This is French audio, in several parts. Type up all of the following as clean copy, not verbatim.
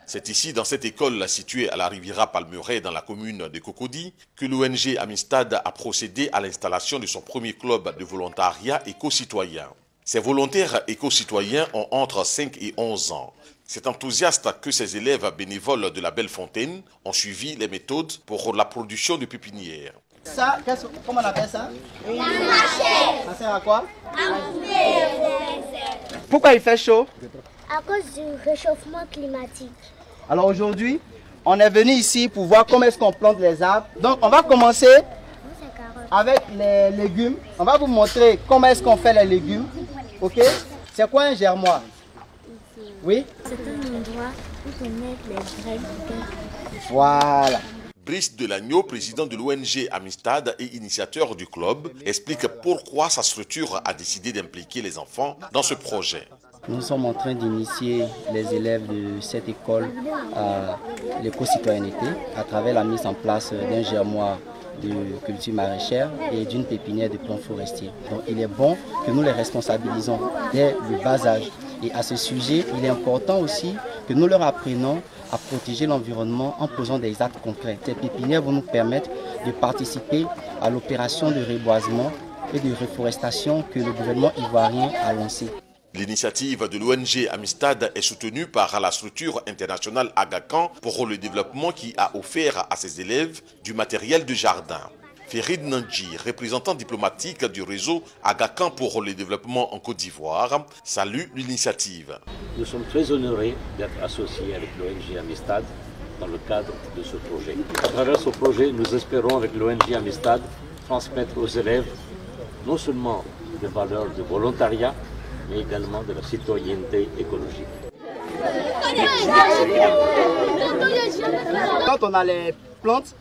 C'est ici, dans cette école située à la Riviera Palmeraie, dans la commune de Cocody, que l'ONG Amistad a procédé à l'installation de son premier club de volontariat éco-citoyen. Ces volontaires éco-citoyens ont entre 5 et 11 ans. C'est enthousiaste que ces élèves bénévoles de la Belle Fontaine ont suivi les méthodes pour la production de pépinières. Ça, comment on appelle ça? La machette. Ça sert à quoi? À couper. Pourquoi il fait chaud? À cause du réchauffement climatique. Alors aujourd'hui, on est venu ici pour voir comment est-ce qu'on plante les arbres. Donc on va commencer avec les légumes. On va vous montrer comment est-ce qu'on fait les légumes. Ok? C'est quoi un germoir? Oui? C'est un endroit où on met les graines. Voilà. Brice Delagneau, président de l'ONG Amistad et initiateur du club, explique pourquoi sa structure a décidé d'impliquer les enfants dans ce projet. Nous sommes en train d'initier les élèves de cette école à l'éco-citoyenneté à travers la mise en place d'un germoir de culture maraîchère et d'une pépinière de plantes forestiers. Donc il est bon que nous les responsabilisons dès le bas âge. Et à ce sujet, il est important aussi que nous leur apprenons à protéger l'environnement en posant des actes concrets. Ces pépinières vont nous permettre de participer à l'opération de reboisement et de reforestation que le gouvernement ivoirien a lancée. L'initiative de l'ONG Amistad est soutenue par la structure internationale Aga Khan pour le développement qui a offert à ses élèves du matériel de jardin. Ferid Nandji, représentant diplomatique du réseau Aga Khan pour le développement en Côte d'Ivoire, salue l'initiative. Nous sommes très honorés d'être associés avec l'ONG Amistad dans le cadre de ce projet. À travers ce projet, nous espérons avec l'ONG Amistad transmettre aux élèves non seulement des valeurs de volontariat, mais également de la citoyenneté écologique. Quand on a les plantes,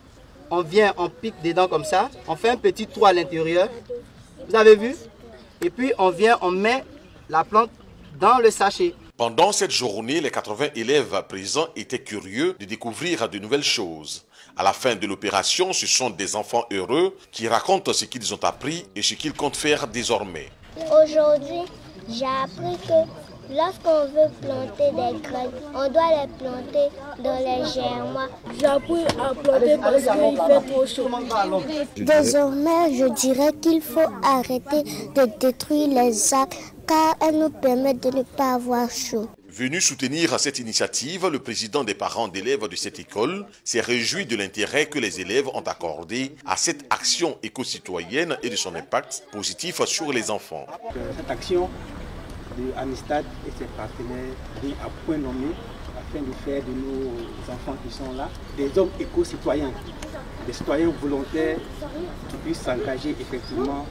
on vient, on pique dedans comme ça, on fait un petit trou à l'intérieur, vous avez vu? Et puis on vient, on met la plante dans le sachet. Pendant cette journée, les 80 élèves présents étaient curieux de découvrir de nouvelles choses. À la fin de l'opération, ce sont des enfants heureux qui racontent ce qu'ils ont appris et ce qu'ils comptent faire désormais. Aujourd'hui, j'ai appris que lorsqu'on veut planter des graines, on doit les planter dans les germoirs. J'ai appris à planter parce qu'il fait trop chaud. Désormais, je dirais qu'il faut arrêter de détruire les arbres car elles nous permettent de ne pas avoir chaud. Venu soutenir cette initiative, le président des parents d'élèves de cette école s'est réjoui de l'intérêt que les élèves ont accordé à cette action éco-citoyenne et de son impact positif sur les enfants. Cette action de Amistad et ses partenaires est à point nommé afin de faire de nos enfants qui sont là des hommes éco-citoyens, des citoyens volontaires qui puissent s'engager effectivement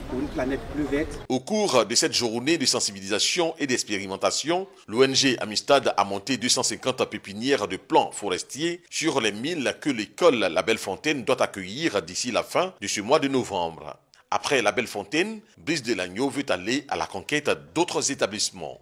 pour une planète plus verte. Au cours de cette journée de sensibilisation et d'expérimentation, l'ONG Amistad a monté 250 pépinières de plants forestiers sur les 1000 que l'école La Belle Fontaine doit accueillir d'ici la fin de ce mois de novembre. Après La Belle Fontaine, Brice Delagneau veut aller à la conquête d'autres établissements.